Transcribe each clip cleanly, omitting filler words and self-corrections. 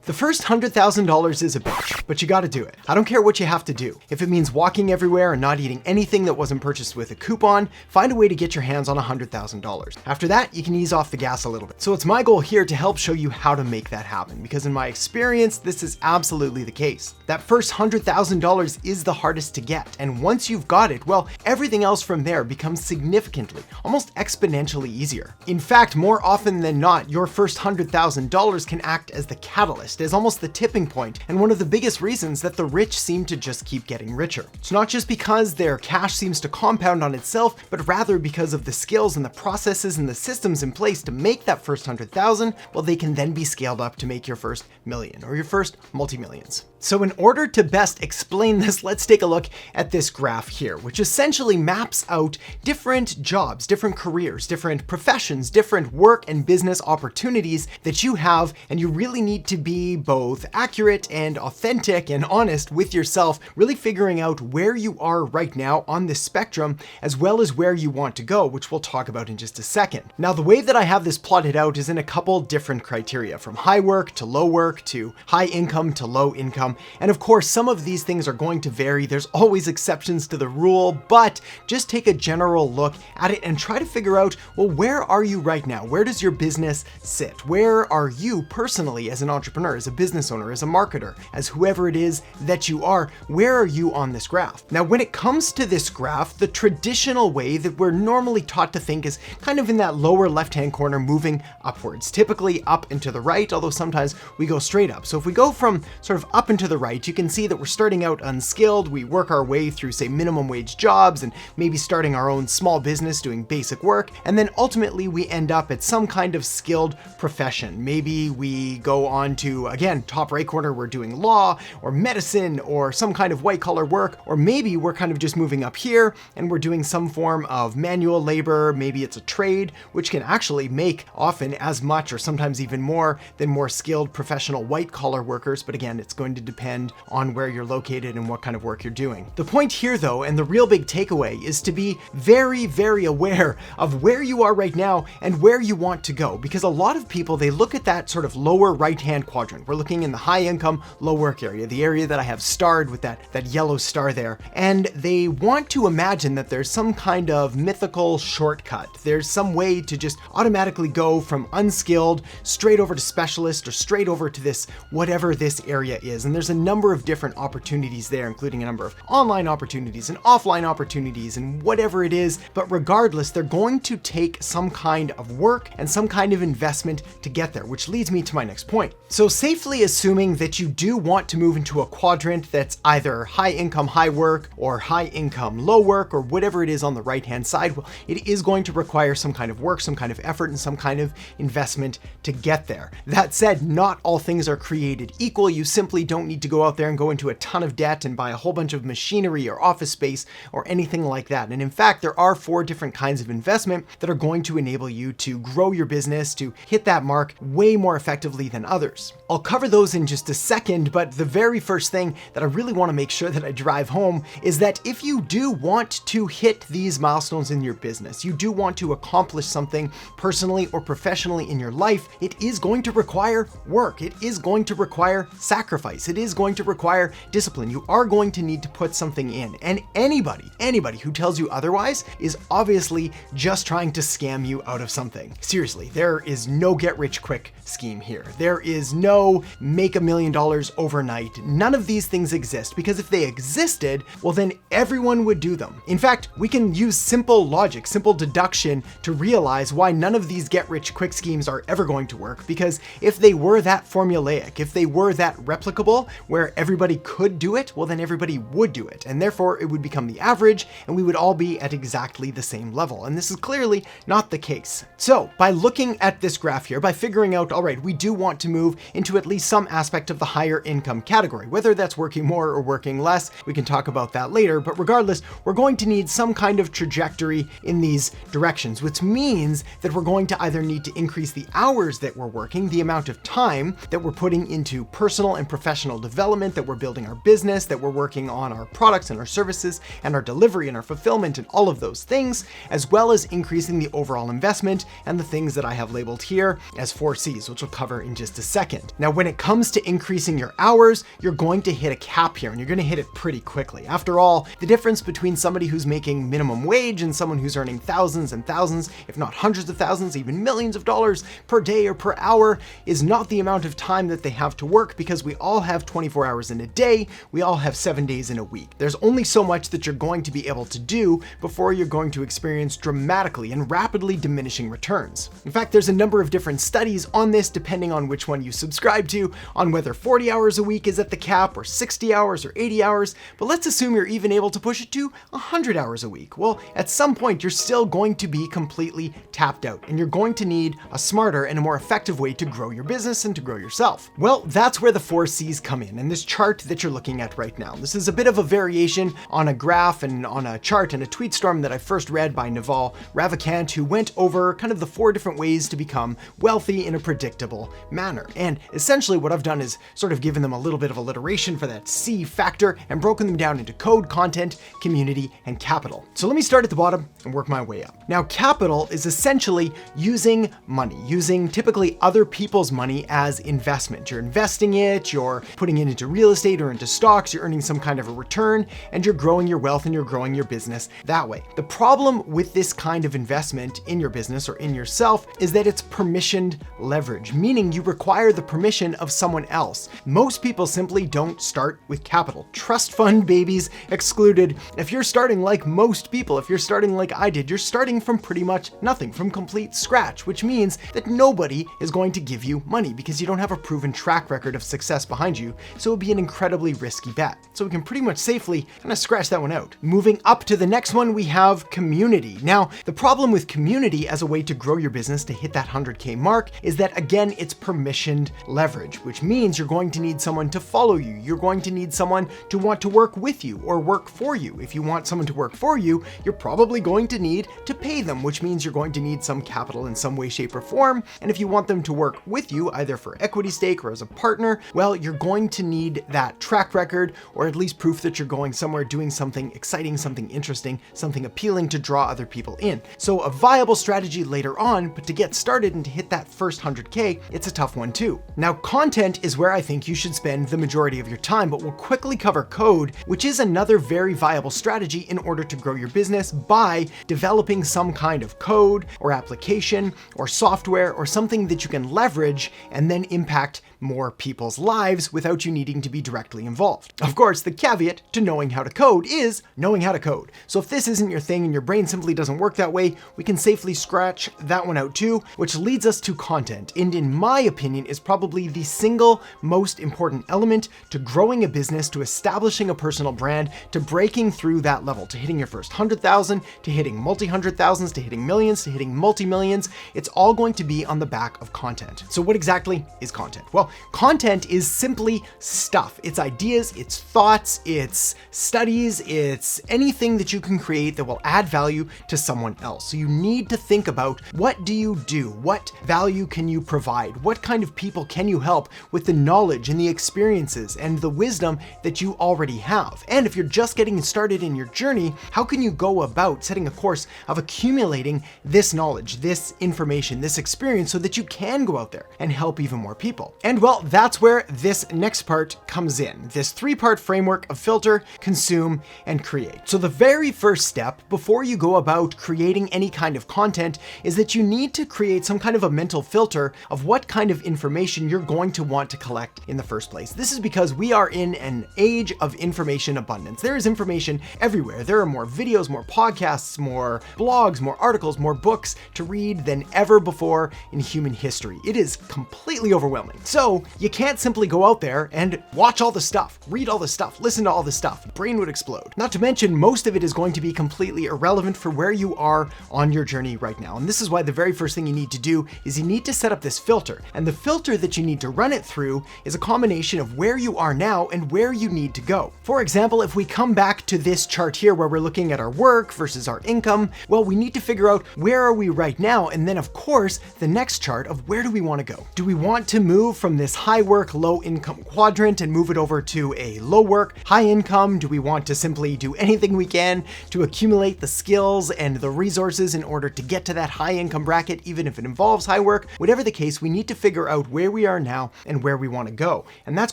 The first $100,000 is a bitch, but you gotta do it. I don't care what you have to do. If it means walking everywhere and not eating anything that wasn't purchased with a coupon, find a way to get your hands on $100,000. After that, you can ease off the gas a little bit. So it's my goal here to help show you how to make that happen, because in my experience, this is absolutely the case. That first $100,000 is the hardest to get, and once you've got it, well, everything else from there becomes significantly, almost exponentially easier. In fact, more often than not, your first $100,000 can act as the catalyst, as almost the tipping point, and one of the biggest reasons that the rich seem to just keep getting richer. It's not just because their cash seems to compound on itself, but rather because of the skills and the processes and the systems in place to make that first 100,000, well, they can then be scaled up to make your first million or your first multi-millions. So in order to best explain this, let's take a look at this graph here, which essentially maps out different jobs, different careers, different professions, different work and business opportunities that you have, and you really need to be both accurate and authentic and honest with yourself, really figuring out where you are right now on this spectrum, as well as where you want to go, which we'll talk about in just a second. Now, the way that I have this plotted out is in a couple different criteria, from high work to low work to high income to low income. And of course, some of these things are going to vary. There's always exceptions to the rule, but just take a general look at it and try to figure out, well, where are you right now? Where does your business sit? Where are you personally as an entrepreneur, as a business owner, as a marketer, as whoever it is that you are? Where are you on this graph? Now, when it comes to this graph, the traditional way that we're normally taught to think is kind of in that lower left-hand corner, moving upwards, typically up and to the right, although sometimes we go straight up. So if we go from sort of up and to the right, you can see that we're starting out unskilled. We work our way through, say, minimum wage jobs and maybe starting our own small business doing basic work. And then ultimately we end up at some kind of skilled profession. Maybe we go on to, again, top right corner, we're doing law or medicine or some kind of white collar work, or maybe we're kind of just moving up here and we're doing some form of manual labor. Maybe it's a trade, which can actually make often as much or sometimes even more than more skilled professional white collar workers. But again, it's going to depend on where you're located and what kind of work you're doing. The point here though, and the real big takeaway, is to be very, very aware of where you are right now and where you want to go. Because a lot of people, they look at that sort of lower right-hand quadrant. We're looking in the high income, low work area, the area that I have starred with that yellow star there. And they want to imagine that there's some kind of mythical shortcut. There's some way to just automatically go from unskilled straight over to specialist or straight over to this, whatever this area is. And there's a number of different opportunities there, including a number of online opportunities and offline opportunities and whatever it is. But regardless, they're going to take some kind of work and some kind of investment to get there, which leads me to my next point. So safely assuming that you do want to move into a quadrant that's either high income, high work, or high income, low work, or whatever it is on the right-hand side, well, it is going to require some kind of work, some kind of effort, and some kind of investment to get there. That said, not all things are created equal. You simply don't need to go out there and go into a ton of debt and buy a whole bunch of machinery or office space or anything like that. And in fact, there are 4 different kinds of investment that are going to enable you to grow your business, to hit that mark way more effectively than others. I'll cover those in just a second, but the very first thing that I really want to make sure that I drive home is that if you do want to hit these milestones in your business, you do want to accomplish something personally or professionally in your life, it is going to require work. It is going to require sacrifice. It is going to require discipline. You are going to need to put something in. And anybody who tells you otherwise is obviously just trying to scam you out of something. Seriously, there is no get rich quick scheme here. There is no make $1 million overnight. None of these things exist, because if they existed, well, then everyone would do them. In fact, we can use simple logic, simple deduction to realize why none of these get rich quick schemes are ever going to work. Because if they were that formulaic, if they were that replicable, where everybody could do it, well, then everybody would do it. And therefore it would become the average and we would all be at exactly the same level. And this is clearly not the case. So by looking at this graph here, by figuring out, all right, we do want to move into at least some aspect of the higher income category, whether that's working more or working less, we can talk about that later. But regardless, we're going to need some kind of trajectory in these directions, which means that we're going to either need to increase the hours that we're working, the amount of time that we're putting into personal and professional development, that we're building our business, that we're working on our products and our services and our delivery and our fulfillment and all of those things, as well as increasing the overall investment and the things that I have labeled here as 4 C's, which we'll cover in just a second. Now, when it comes to increasing your hours, you're going to hit a cap here, and you're going to hit it pretty quickly. After all, the difference between somebody who's making minimum wage and someone who's earning thousands and thousands, if not hundreds of thousands, even millions of dollars per day or per hour, is not the amount of time that they have to work, because we all have 24 hours in a day, we all have 7 days in a week. There's only so much that you're going to be able to do before you're going to experience dramatically and rapidly diminishing returns. In fact, there's a number of different studies on this depending on which one you subscribe to, on whether 40 hours a week is at the cap, or 60 hours or 80 hours, but let's assume you're even able to push it to 100 hours a week. Well, at some point you're still going to be completely tapped out, and you're going to need a smarter and a more effective way to grow your business and to grow yourself. Well, that's where the 4 C's come in this chart that you're looking at right now. This is a bit of a variation on a graph and on a chart and a tweet storm that I first read by Naval Ravikant, who went over kind of the 4 different ways to become wealthy in a predictable manner. And essentially what I've done is sort of given them a little bit of alliteration for that C factor and broken them down into code, content, community, and capital. So let me start at the bottom and work my way up. Now, capital is essentially using money, using typically other people's money as investment. You're investing it, you're putting it into real estate or into stocks, you're earning some kind of a return, and you're growing your wealth and you're growing your business that way. The problem with this kind of investment in your business or in yourself is that it's permissioned leverage, meaning you require the permission of someone else. Most people simply don't start with capital. Trust fund babies excluded. If you're starting like most people, if you're starting like I did, you're starting from pretty much nothing, from complete scratch, which means that nobody is going to give you money because you don't have a proven track record of success behind you, so it would be an incredibly risky bet. So we can pretty much safely kind of scratch that one out. Moving up to the next one, we have community. Now, the problem with community as a way to grow your business to hit that 100K mark is that, again, it's permissioned leverage, which means you're going to need someone to follow you. You're going to need someone to want to work with you or work for you. If you want someone to work for you, you're probably going to need to pay them, which means you're going to need some capital in some way, shape, or form. And if you want them to work with you, either for equity stake or as a partner, well, you're going to need that track record, or at least proof that you're going somewhere, doing something exciting, something interesting, something appealing to draw other people in. So a viable strategy later on, but to get started and to hit that first 100K, it's a tough one too. Now, content is where I think you should spend the majority of your time, but we'll quickly cover code, which is another very viable strategy in order to grow your business by developing some kind of code or application or software or something that you can leverage and then impact more people's lives without you needing to be directly involved. Of course, the caveat to knowing how to code is knowing how to code. So if this isn't your thing and your brain simply doesn't work that way, we can safely scratch that one out too, which leads us to content. And in my opinion, is probably the single most important element to growing a business, to establishing a personal brand, to breaking through that level, to hitting your first 100,000, to hitting multi-hundred thousands, to hitting millions, to hitting multi-millions. It's all going to be on the back of content. So what exactly is content? Well, content is simply stuff. It's ideas, it's thoughts, it's studies, it's anything that you can create that will add value to someone else. So you need to think about, what do you do? What value can you provide? What kind of people can you help with the knowledge and the experiences and the wisdom that you already have? And if you're just getting started in your journey, how can you go about setting a course of accumulating this knowledge, this information, this experience so that you can go out there and help even more people? And well, that's where this next part comes in, this 3-part framework of filter, consume, and create. So the very first step before you go about creating any kind of content is that you need to create some kind of a mental filter of what kind of information you're going to want to collect in the first place. This is because we are in an age of information abundance. There is information everywhere. There are more videos, more podcasts, more blogs, more articles, more books to read than ever before in human history. It is completely overwhelming. So you can't simply go out there and watch all the stuff, read all the stuff, listen to all the stuff. Brain would explode. Not to mention, most of it is going to be completely irrelevant for where you are on your journey right now. And this is why the very first thing you need to do is you need to set up this filter. And the filter that you need to run it through is a combination of where you are now and where you need to go. For example, if we come back to this chart here where we're looking at our work versus our income, well, we need to figure out where are we right now, and then of course the next chart of where do we want to go. Do we want to move from from this high work, low income quadrant and move it over to a low work, high income? Do we want to simply do anything we can to accumulate the skills and the resources in order to get to that high income bracket, even if it involves high work? Whatever the case, we need to figure out where we are now and where we want to go. And that's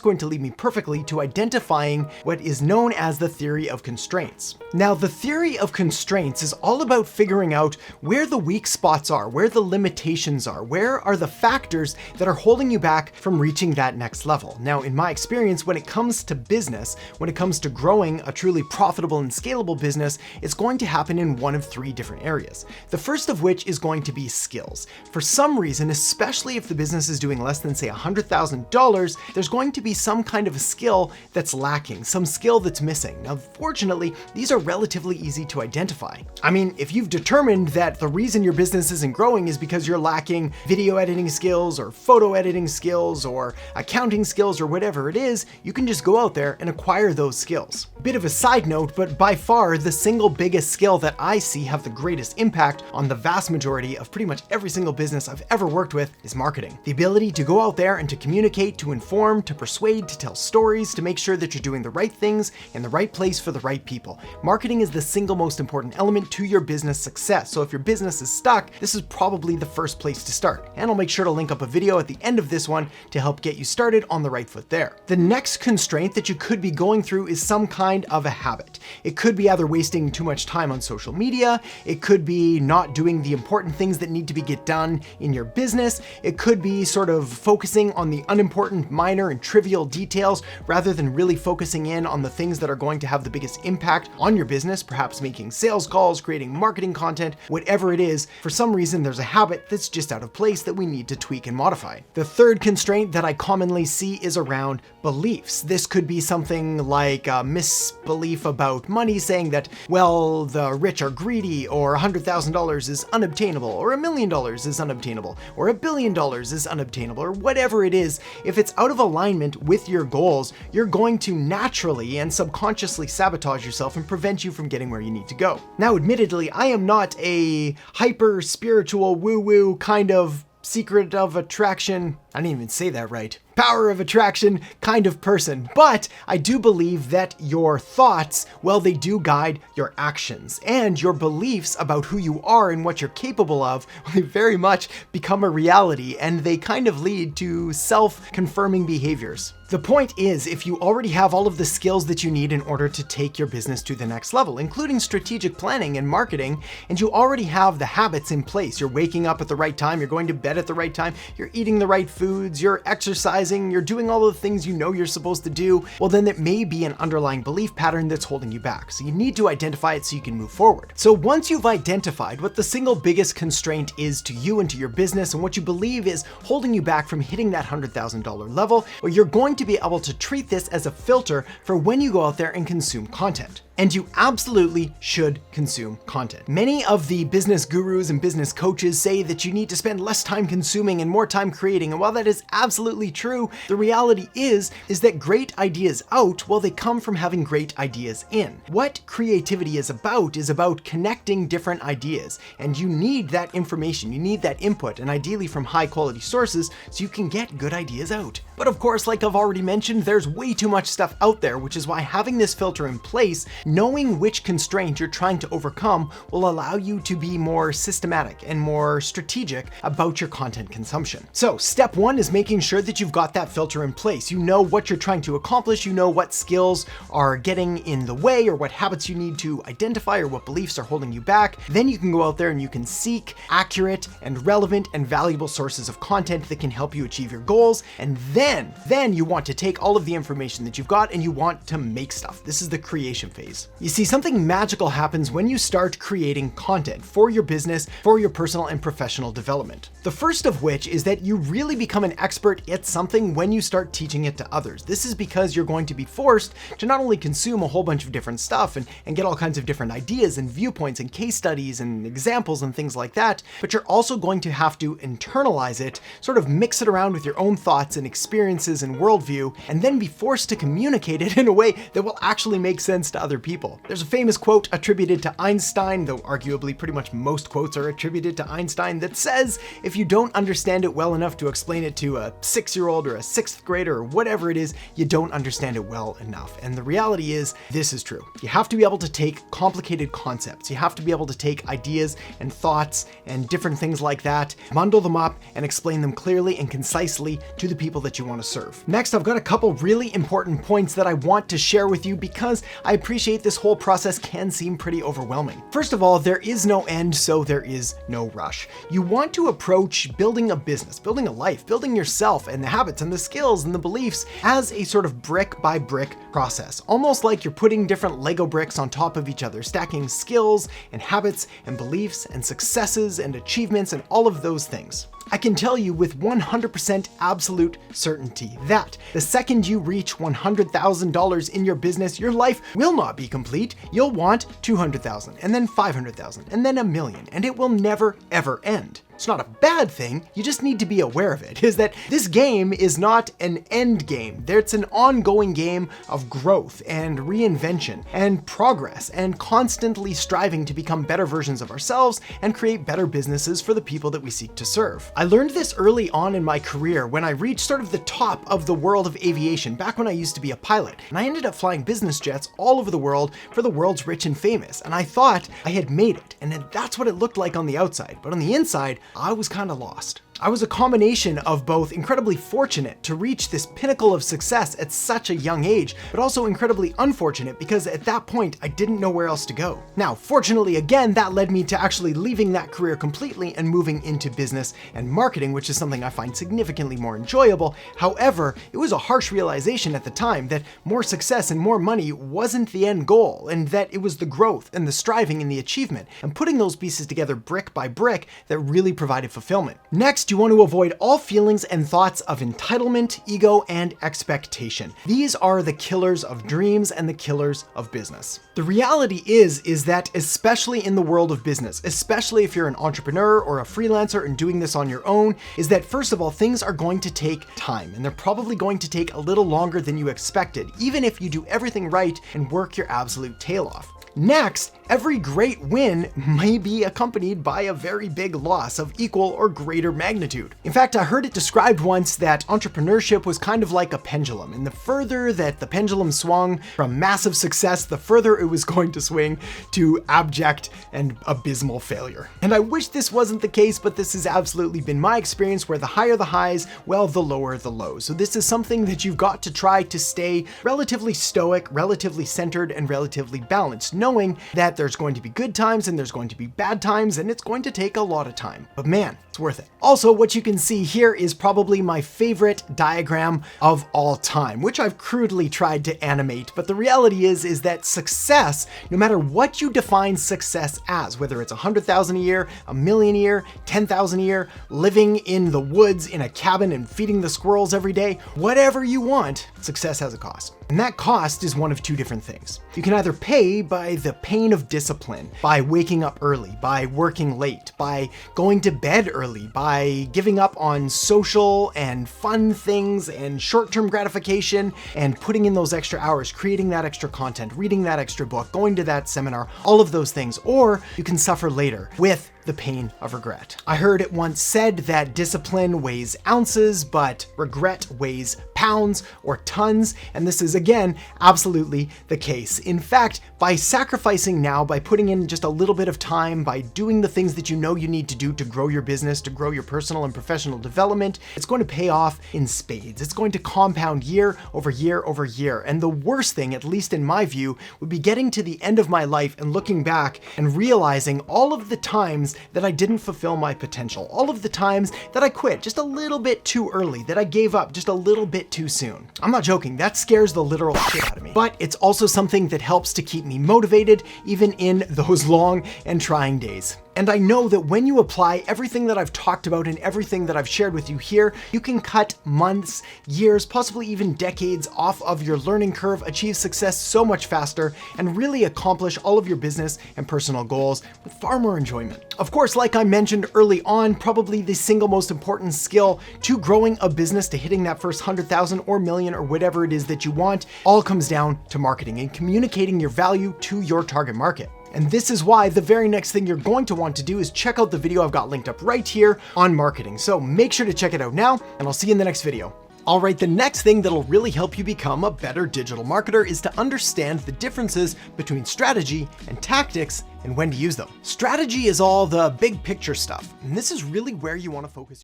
going to lead me perfectly to identifying what is known as the theory of constraints. Now, the theory of constraints is all about figuring out where the weak spots are, where the limitations are, where are the factors that are holding you back from reaching that next level. Now, in my experience, when it comes to business, when it comes to growing a truly profitable and scalable business, it's going to happen in one of three different areas. The first of which is going to be skills. For some reason, especially if the business is doing less than say $100,000, there's going to be some kind of a skill that's lacking, some skill that's missing. Now, fortunately, these are relatively easy to identify. I mean, if you've determined that the reason your business isn't growing is because you're lacking video editing skills or photo editing skills or accounting skills or whatever it is, you can just go out there and acquire those skills. Bit of a side note, but by far the single biggest skill that I see have the greatest impact on the vast majority of pretty much every single business I've ever worked with is marketing. The ability to go out there and to communicate, to inform, to persuade, to tell stories, to make sure that you're doing the right things in the right place for the right people. Marketing is the single most important element to your business success. So if your business is stuck, this is probably the first place to start. And I'll make sure to link up a video at the end of this one to help get you started on the right foot there. The next constraint that you could be going through is some kind of a habit. It could be either wasting too much time on social media, it could be not doing the important things that need to get done in your business, it could be sort of focusing on the unimportant, minor, and trivial details rather than really focusing in on the things that are going to have the biggest impact on your business, perhaps making sales calls, creating marketing content, whatever it is. For some reason, there's a habit that's just out of place that we need to tweak and modify. The third constraint that I commonly see is around beliefs. This could be something like a misbelief about money, saying that, well, the rich are greedy, or $100,000 is unobtainable, or $1 million is unobtainable, or $1 billion is unobtainable, or whatever it is. If it's out of alignment with your goals, you're going to naturally and subconsciously sabotage yourself and prevent you from getting where you need to go. Now, admittedly, I am not a hyper spiritual woo-woo kind of secret of attraction, I didn't even say that right, power of attraction kind of person, but I do believe that your thoughts, well, they do guide your actions, and your beliefs about who you are and what you're capable of, they very much become a reality, and they kind of lead to self-confirming behaviors. The point is, if you already have all of the skills that you need in order to take your business to the next level, including strategic planning and marketing, and you already have the habits in place, you're waking up at the right time, you're going to bed at the right time, you're eating the right foods, you're exercising, you're doing all the things you know you're supposed to do, well, then it may be an underlying belief pattern that's holding you back. So you need to identify it so you can move forward. So once you've identified what the single biggest constraint is to you and to your business and what you believe is holding you back from hitting that $100,000 level, well, you're going to be able to treat this as a filter for when you go out there and consume content. And you absolutely should consume content. Many of the business gurus and business coaches say that you need to spend less time consuming and more time creating. And while that is absolutely true, the reality is that great ideas out, well, they come from having great ideas in. What creativity is about connecting different ideas. And you need that information, you need that input, and ideally from high quality sources so you can get good ideas out. But of course, like I've already mentioned, there's way too much stuff out there, which is why having this filter in place, knowing which constraint you're trying to overcome, will allow you to be more systematic and more strategic about your content consumption. So step one is making sure that you've got that filter in place. You know what you're trying to accomplish, you know what skills are getting in the way or what habits you need to identify or what beliefs are holding you back. Then you can go out there and you can seek accurate and relevant and valuable sources of content that can help you achieve your goals. And then you want to take all of the information that you've got and you want to make stuff. This is the creation phase. You see, something magical happens when you start creating content for your business, for your personal and professional development. The first of which is that you really become an expert at something when you start teaching it to others. This is because you're going to be forced to not only consume a whole bunch of different stuff and get all kinds of different ideas and viewpoints and case studies and examples and things like that, but you're also going to have to internalize it, sort of mix it around with your own thoughts and experiences and worldview, and then be forced to communicate it in a way that will actually make sense to other people. There's a famous quote attributed to Einstein, though arguably pretty much most quotes are attributed to Einstein, that says, if you don't understand it well enough to explain it to a 6-year-old or a 6th grader or whatever it is, you don't understand it well enough. And the reality is, this is true. You have to be able to take complicated concepts. You have to be able to take ideas and thoughts and different things like that, bundle them up and explain them clearly and concisely to the people that you want to serve. Next, I've got a couple really important points that I want to share with you because I appreciate this whole process can seem pretty overwhelming. First of all, there is no end, so there is no rush. You want to approach building a business, building a life, building yourself and the habits and the skills and the beliefs as a sort of brick by brick process, almost like you're putting different Lego bricks on top of each other, stacking skills and habits and beliefs and successes and achievements and all of those things. I can tell you with 100% absolute certainty that the second you reach $100,000 in your business, your life will not be complete. You'll want 200,000 and then 500,000 and then 1 million, and it will never ever end. It's not a bad thing, you just need to be aware of it, is that this game is not an end game. It's an ongoing game of growth and reinvention and progress and constantly striving to become better versions of ourselves and create better businesses for the people that we seek to serve. I learned this early on in my career when I reached sort of the top of the world of aviation, back when I used to be a pilot, and I ended up flying business jets all over the world for the world's rich and famous, and I thought I had made it, and that's what it looked like on the outside, but on the inside, I was kind of lost. I was a combination of both incredibly fortunate to reach this pinnacle of success at such a young age, but also incredibly unfortunate because at that point I didn't know where else to go. Now, fortunately, again, that led me to actually leaving that career completely and moving into business and marketing, which is something I find significantly more enjoyable. However, it was a harsh realization at the time that more success and more money wasn't the end goal, and that it was the growth and the striving and the achievement and putting those pieces together brick by brick that really provided fulfillment. Next, you want to avoid all feelings and thoughts of entitlement, ego, and expectation. These are the killers of dreams and the killers of business. The reality is that especially in the world of business, especially if you're an entrepreneur or a freelancer and doing this on your own, is that first of all, things are going to take time, and they're probably going to take a little longer than you expected, even if you do everything right and work your absolute tail off. Next, every great win may be accompanied by a very big loss of equal or greater magnitude. In fact, I heard it described once that entrepreneurship was kind of like a pendulum, and the further that the pendulum swung from massive success, the further it was going to swing to abject and abysmal failure. And I wish this wasn't the case, but this has absolutely been my experience, where the higher the highs, well, the lower the lows. So this is something that you've got to try to stay relatively stoic, relatively centered, and relatively balanced, knowing that there's going to be good times and there's going to be bad times, and it's going to take a lot of time. But man, it's worth it. Also, what you can see here is probably my favorite diagram of all time, which I've crudely tried to animate, but the reality is that success, no matter what you define success as, whether it's 100,000 a year, 1 million a year, 10,000 a year, living in the woods in a cabin and feeding the squirrels every day, whatever you want, success has a cost. And that cost is one of two different things. You can either pay by the pain of discipline, by waking up early, by working late, by going to bed early, by giving up on social and fun things and short-term gratification and putting in those extra hours, creating that extra content, reading that extra book, going to that seminar, all of those things. Or you can suffer later with the pain of regret. I heard it once said that discipline weighs ounces, but regret weighs pounds or tons, and this is again absolutely the case. In fact, by sacrificing now, by putting in just a little bit of time, by doing the things that you know you need to do to grow your business, to grow your personal and professional development, it's going to pay off in spades. It's going to compound year over year over year. And the worst thing, at least in my view, would be getting to the end of my life and looking back and realizing all of the times that I didn't fulfill my potential, all of the times that I quit just a little bit too early, that I gave up just a little bit too soon. I'm not joking, that scares the literal shit out of me. But it's also something that helps to keep me motivated, even in those long and trying days. And I know that when you apply everything that I've talked about and everything that I've shared with you here, you can cut months, years, possibly even decades off of your learning curve, achieve success so much faster, and really accomplish all of your business and personal goals with far more enjoyment. Of course, like I mentioned early on, probably the single most important skill to growing a business, to hitting that first 100,000 or million or whatever it is that you want, all comes down to marketing and communicating your value to your target market. And this is why the very next thing you're going to want to do is check out the video I've got linked up right here on marketing. So make sure to check it out now, and I'll see you in the next video. All right, the next thing that'll really help you become a better digital marketer is to understand the differences between strategy and tactics and when to use them. Strategy is all the big picture stuff, and this is really where you want to focus.